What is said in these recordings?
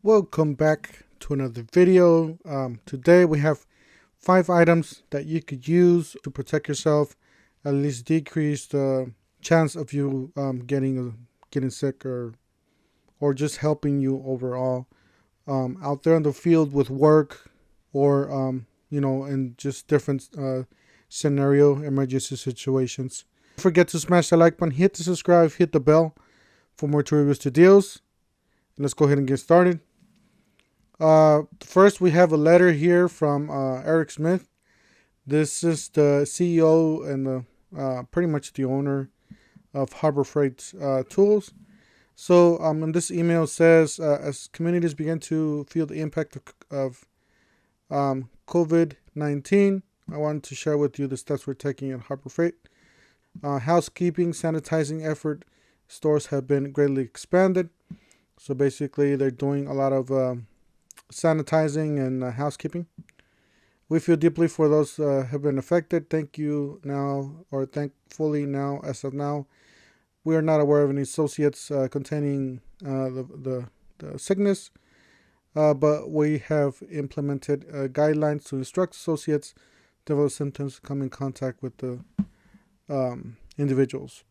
Welcome back to another video. Today we have 5 items that you could use to protect yourself, at least decrease the chance of you getting sick or just helping you overall out there in the field with work or in just different scenario emergency situations. Don't forget to smash the like button, hit the subscribe, hit the bell for more reviews to deals. Let's go ahead and get started. First, we have a letter here from Eric Smith. This is the CEO and pretty much the owner of Harbor Freight Tools. So, and this email says, as communities begin to feel the impact of COVID-19, I wanted to share with you the steps we're taking at Harbor Freight. Housekeeping, sanitizing effort, stores have been greatly expanded. So basically, they're doing a lot of sanitizing and housekeeping. We feel deeply for those have been affected. Thankfully now, as of now, we are not aware of any associates containing the sickness, but we have implemented guidelines to instruct associates develop symptoms come in contact with the individuals.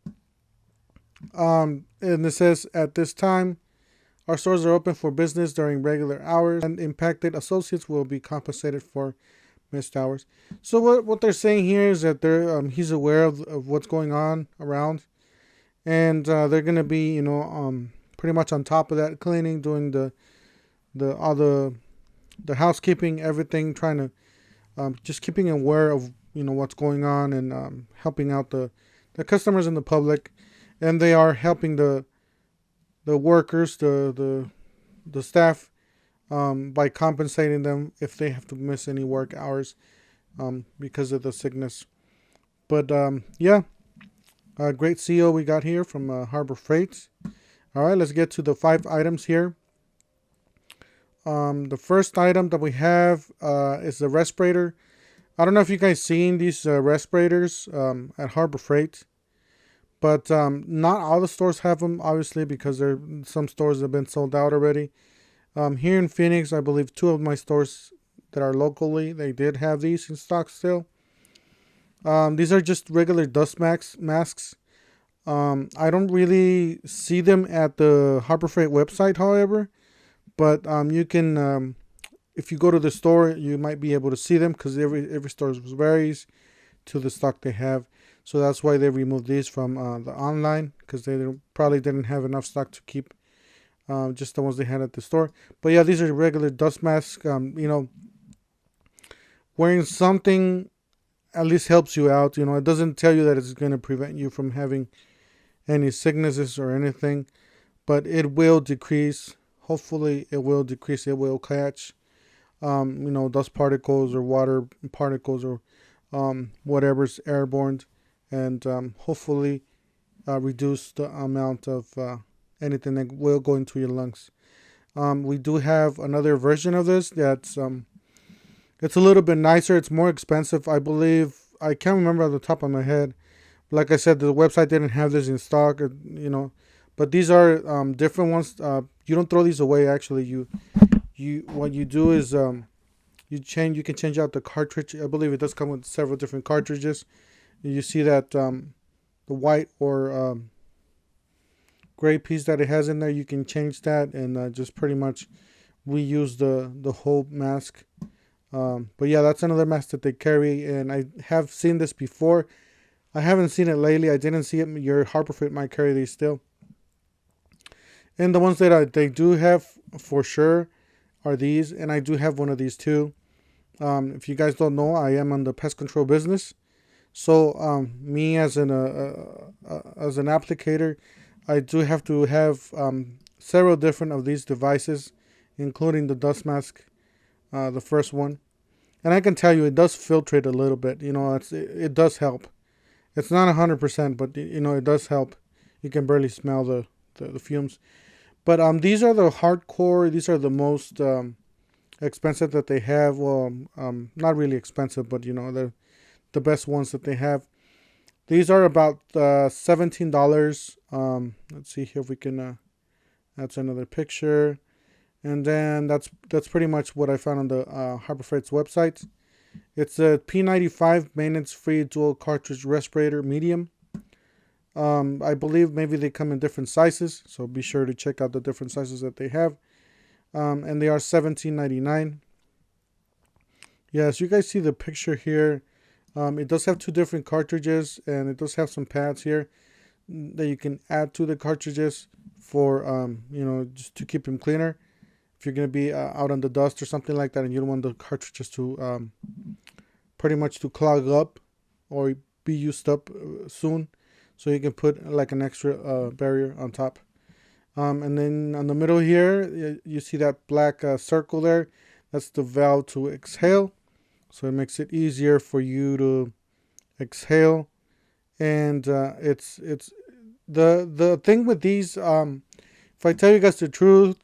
And it says, at this time, our stores are open for business during regular hours, and impacted associates will be compensated for missed hours. So what they're saying here is that he's aware of what's going on around, and they're going to be pretty much on top of that, cleaning, doing all the housekeeping, everything, trying to just keeping aware of what's going on and helping out the customers and the public, and they are helping the workers, the staff, by compensating them if they have to miss any work hours because of the sickness. But a great CEO we got here from Harbor Freight. All right, let's get to the 5 items here. The first item that we have is the respirator. I don't know if you guys seen these respirators at Harbor Freight. But not all the stores have them, obviously, because some stores have been sold out already. Here in Phoenix, I believe 2 of my stores that are locally, they did have these in stock still. These are just regular dust masks. I don't really see them at the Harbor Freight website, however. But you can, if you go to the store, you might be able to see them because every store varies to the stock they have. So that's why they removed these from the online, because they probably didn't have enough stock to keep just the ones they had at the store. But yeah, these are regular dust masks. Wearing something at least helps you out. It doesn't tell you that it's going to prevent you from having any sicknesses or anything, but it will decrease. Hopefully it will decrease. It will catch dust particles or water particles or whatever's airborne, and hopefully reduce the amount of anything that will go into your lungs. We do have another version of this that's it's a little bit nicer. It's more expensive, I believe. I can't remember off the top of my head. Like I said, the website didn't have this in stock, but these are different ones. You don't throw these away. Actually, what you do is you can change out the cartridge. I believe it does come with several different cartridges. You see that the white or gray piece that it has in there, you can change that and just pretty much reuse the whole mask. But yeah, that's another mask that they carry, and I have seen this before. I haven't seen it lately. I didn't see it. Your Harbor Freight might carry these still. And the ones that they do have for sure are these, and I do have one of these too. If you guys don't know, I am on the pest control business. So me as an applicator, I do have to have several different of these devices, including the dust mask, the first one. And I can tell you, it does filtrate a little bit. It does help. It's not 100%, but it does help. You can barely smell the fumes. But these are the hardcore. These are the most expensive that they have. Well, not really expensive, but they're the best ones that they have. These are about $17. Let's see here if we can. That's another picture. And then that's pretty much what I found on the Harbor Freight's website. It's a P95 maintenance-free dual cartridge respirator medium. I believe maybe they come in different sizes, so be sure to check out the different sizes that they have. And they are $17.99. Yeah, as you guys see the picture here, it does have two different cartridges, and it does have some pads here that you can add to the cartridges for, just to keep them cleaner. If you're going to be out on the dust or something like that, and you don't want the cartridges to pretty much to clog up or be used up soon, so you can put like an extra barrier on top. And then on the middle here, you see that black circle there. That's the valve to exhale. So it makes it easier for you to exhale. And it's the thing with these. If I tell you guys the truth,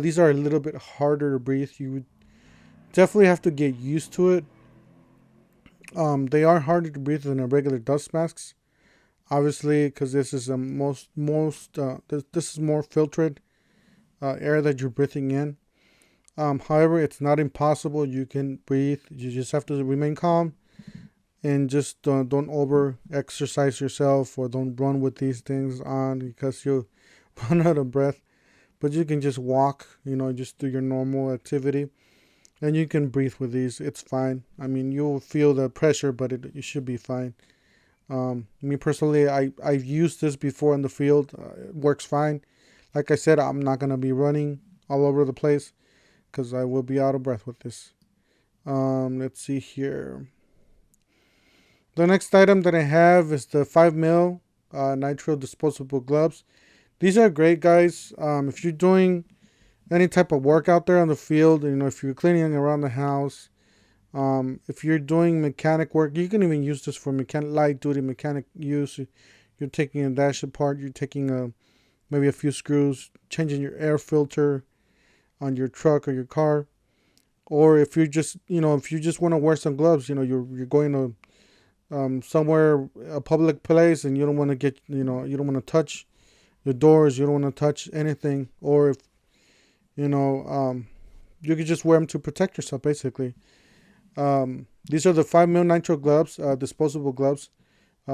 these are a little bit harder to breathe. You would definitely have to get used to it. They are harder to breathe than a regular dust masks. Obviously, because this is this is more filtered air that you're breathing in. However, it's not impossible. You can breathe. You just have to remain calm and just don't over exercise yourself, or don't run with these things on, because you'll run out of breath. But you can just walk, just do your normal activity, and you can breathe with these. It's fine. I mean, you'll feel the pressure, but it should be fine. Me personally, I've used this before in the field. It works fine. Like I said, I'm not gonna be running all over the place because I will be out of breath with this. Let's see here. The next item that I have is the 5mm nitro disposable gloves. These are great, guys. If you're doing any type of work out there on the field, if you're cleaning around the house, if you're doing mechanic work, you can even use this for light duty mechanic use. You're taking a dash apart, you're taking maybe a few screws, changing your air filter on your truck or your car. Or if you're just, if you just want to wear some gloves, you're going to somewhere, a public place, and you don't want to get, you don't want to touch the doors, you don't want to touch anything. Or if, you could just wear them to protect yourself, basically. These are the 5mm nitro gloves, disposable gloves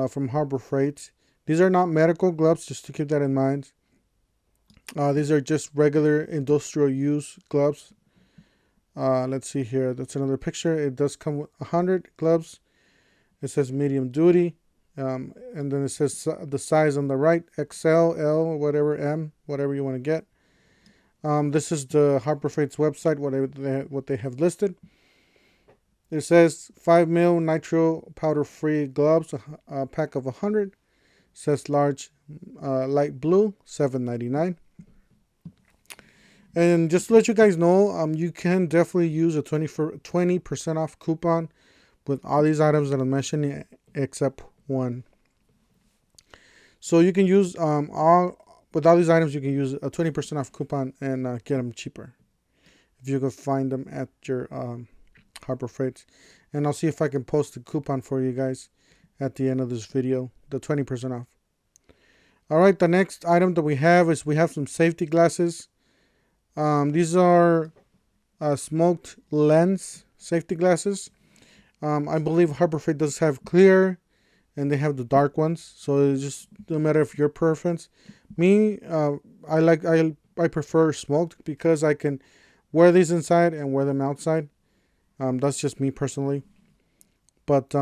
from Harbor Freight. These are not medical gloves, just to keep that in mind. These are just regular industrial use gloves. Let's see here. That's another picture. It does come with 100 gloves. It says medium duty. And then it says the size on the right, XL, L, whatever, M, whatever you want to get. This is the Harbor Freight's website, what they have listed. It says 5mm nitro powder-free gloves, a pack of 100. It says large, light blue, $7.99. And just to let you guys know, you can definitely use a 20% off coupon with all these items that I'm mentioning, except one. So you can use with all these items, you can use a 20% off coupon and get them cheaper if you can find them at your Harbor Freight. And I'll see if I can post the coupon for you guys at the end of this video, the 20% off. All right, the next item that we have is some safety glasses. These are smoked lens safety glasses. I believe Harbor Freight does have clear, and they have the dark ones, so it's just no matter if your preference. Me, I prefer smoked because I can wear these inside and wear them outside. That's just me personally. But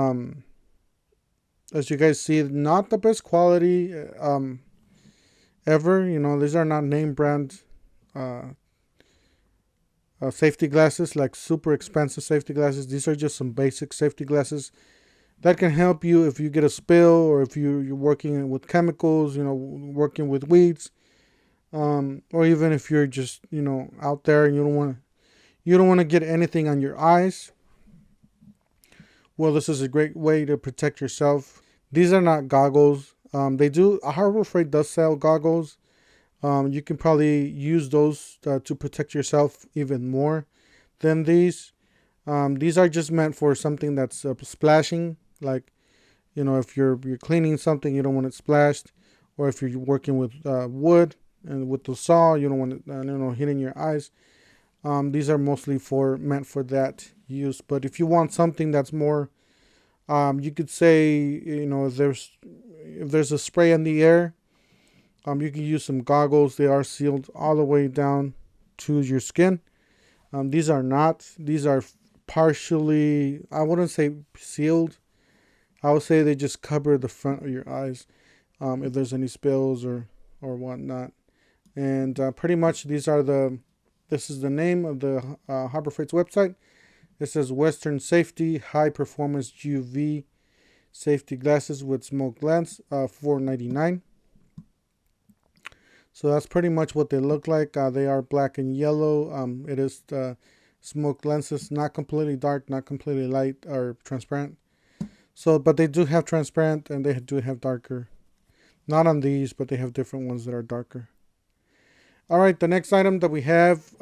as you guys see, not the best quality ever. These are not name brand safety glasses, like super expensive safety glasses. These are just some basic safety glasses that can help you if you get a spill, or if you're working with chemicals, working with weeds, or even if you're just out there and you don't want to get anything on your eyes. Well, this is a great way to protect yourself. These are not goggles. Harbor Freight does sell goggles. You can probably use those to protect yourself even more than these. These are just meant for something that's splashing, like if you're cleaning something, you don't want it splashed, or if you're working with wood and with the saw, you don't want it hitting your eyes. These are mostly meant for that use. But if you want something that's more, you could say, if there's a spray in the air, you can use some goggles. They are sealed all the way down to your skin. These are not. These are partially, I wouldn't say sealed. I would say they just cover the front of your eyes, if there's any spills or whatnot. And pretty much this is the name of the Harbor Freight's website. It says Western Safety High Performance UV Safety Glasses with Smoke Lens, $4.99. So that's pretty much what they look like. They are black and yellow. It is smoke lenses, not completely dark, not completely light or transparent. So, but they do have transparent and they do have darker. Not on these, but they have different ones that are darker. All right, the next item that we have,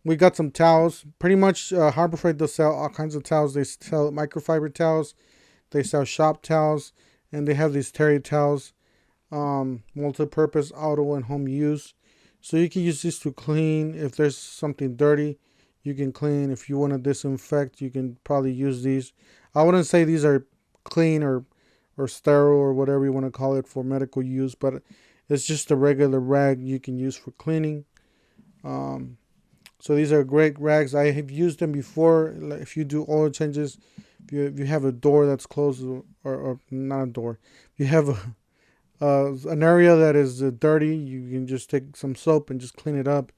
we got some towels. Pretty much Harbor Freight does sell all kinds of towels. They sell microfiber towels. They sell shop towels. And they have these terry towels. Multi-purpose, auto, and home use. So you can use this to clean. If there's something dirty, you can clean. If you want to disinfect, you can probably use these. I wouldn't say these are clean or sterile or whatever you want to call it for medical use, but it's just a regular rag you can use for cleaning. So these are great rags. I have used them before. If you do oil changes, if you have a door that's closed, or not a door, if you have an area that is dirty, you can just take some soap and just clean it up,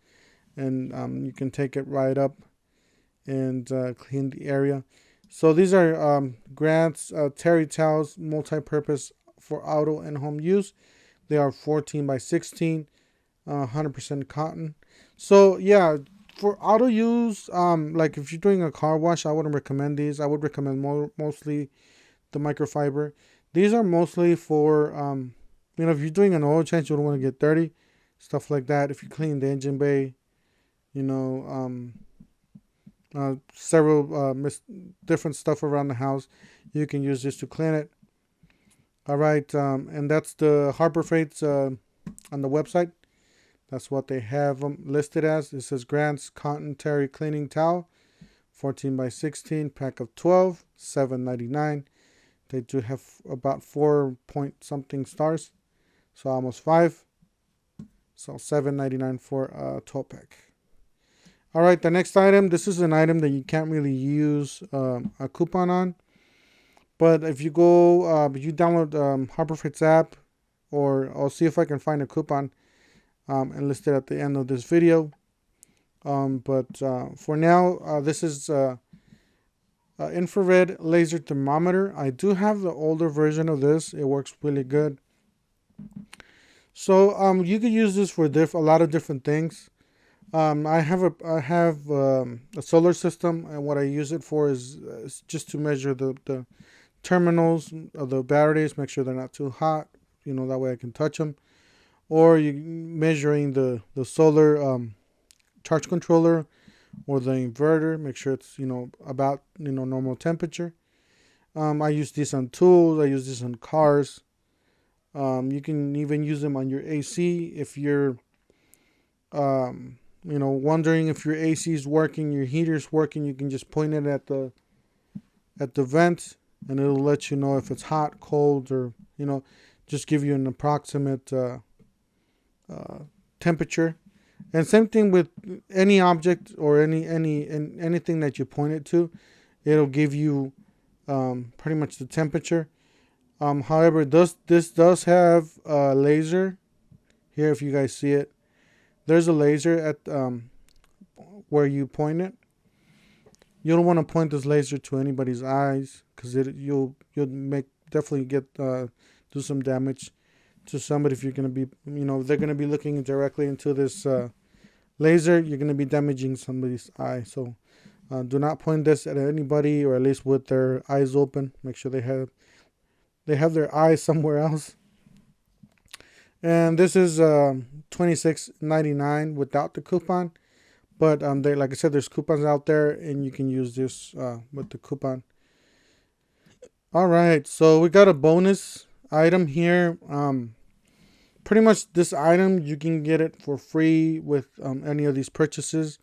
and you can take it right up and clean the area. So these are Grant's terry towels, multi-purpose for auto and home use. They are 14 by 16, 100% cotton. So yeah, for auto use, like if you're doing a car wash, I wouldn't recommend these. I would recommend mostly the microfiber. These are mostly for if you're doing an oil change, you don't want to get dirty, stuff like that. If you clean the engine bay, several different stuff around the house, you can use this to clean it. All right, and that's the Harbor Freight's on the website. That's what they have them listed as. It says Grant's Cotton Terry Cleaning Towel, 14 by 16, pack of 12, $7.99. They do have about 4 point something stars, so almost 5. So $7.99 for a 12 pack. All right, the next item. This is an item that you can't really use a coupon on, but if you go, you download Harbor Freight's app, or I'll see if I can find a coupon and list it at the end of this video. But for now, this is infrared laser thermometer. I do have the older version of this. It works really good. So you could use this for a lot of different things. I have a solar system, and what I use it for is just to measure the terminals of the batteries, make sure they're not too hot. That way I can touch them. Or you measuring the solar charge controller or the inverter, make sure it's about normal temperature. I use this on tools. I use this on cars. You can even use them on your AC if you're wondering if your AC is working, your heater's working. You can just point it at the vent, and it'll let you know if it's hot, cold, or just give you an approximate temperature. And same thing with any object or anything that you point it to, it'll give you pretty much the temperature. However, this does have a laser here. If you guys see it, there's a laser at where you point it. You don't want to point this laser to anybody's eyes, because you'll definitely do some damage to somebody. If you're going to be, they're going to be looking directly into this laser, you're going to be damaging somebody's eye. So do not point this at anybody, or at least with their eyes open. Make sure they have their eyes somewhere else. And this is $26.99 without the coupon. But like I said, there's coupons out there, and you can use this with the coupon. All right, so we got a bonus item here. Pretty much this item, you can get it for free with any of these purchases.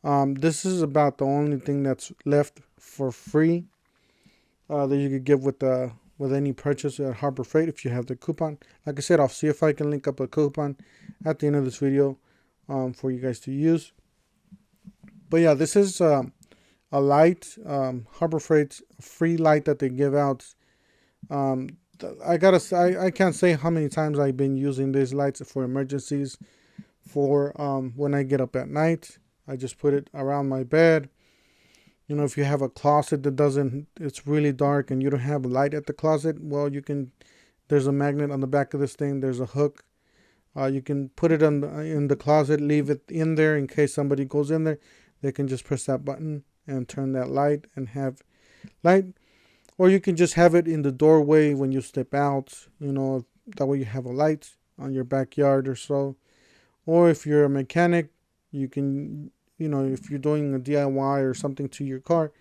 This is about the only thing that's left for free that you could get with any purchase at Harbor Freight if you have the coupon. Like I said, I'll see if I can link up a coupon at the end of this video for you guys to use. But yeah, this is a light, Harbor Freight's free light that they give out. I can't say how many times I've been using these lights for emergencies. For when I get up at night, I just put it around my bed. You know, if you have a closet that it's really dark and you don't have a light at the closet, well, there's a magnet on the back of this thing. There's a hook. You can put it in the closet, leave it in there in case somebody goes in there. They can just press that button and turn that light and have light. Or you can just have it in the doorway when you step out. You know, that way you have a light on your backyard or so. Or if you're a mechanic, you can, you know, if you're doing a DIY or something to your car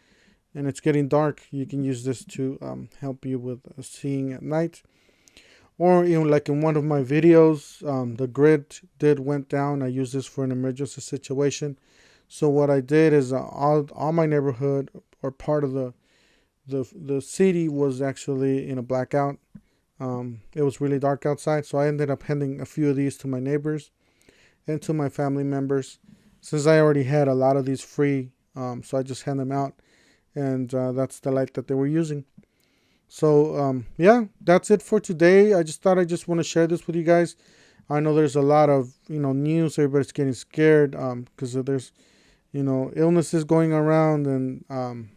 and it's getting dark, you can use this to help you with seeing at night. Or even like in one of my videos, the grid went down. I used this for an emergency situation. So what I did is all my neighborhood or part of the city was actually in a blackout. It was really dark outside, so I ended up handing a few of these to my neighbors and to my family members. Since I already had a lot of these free, so I just hand them out, and that's the light that they were using. So yeah, that's it for today. I just thought I just want to share this with you guys. I know there's a lot of news. Everybody's getting scared because there's illnesses going around, and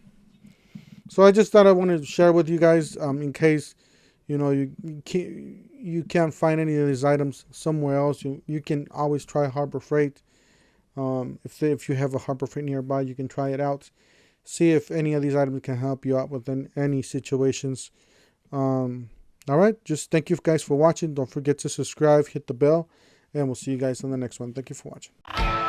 so I just thought I wanted to share with you guys in case you can't find any of these items somewhere else. You can always try Harbor Freight. If you have a Harbor Freight nearby, you can try it out. See if any of these items can help you out with any situations. All right, just thank you guys for watching. Don't forget to subscribe, hit the bell, and we'll see you guys in the next one. Thank you for watching.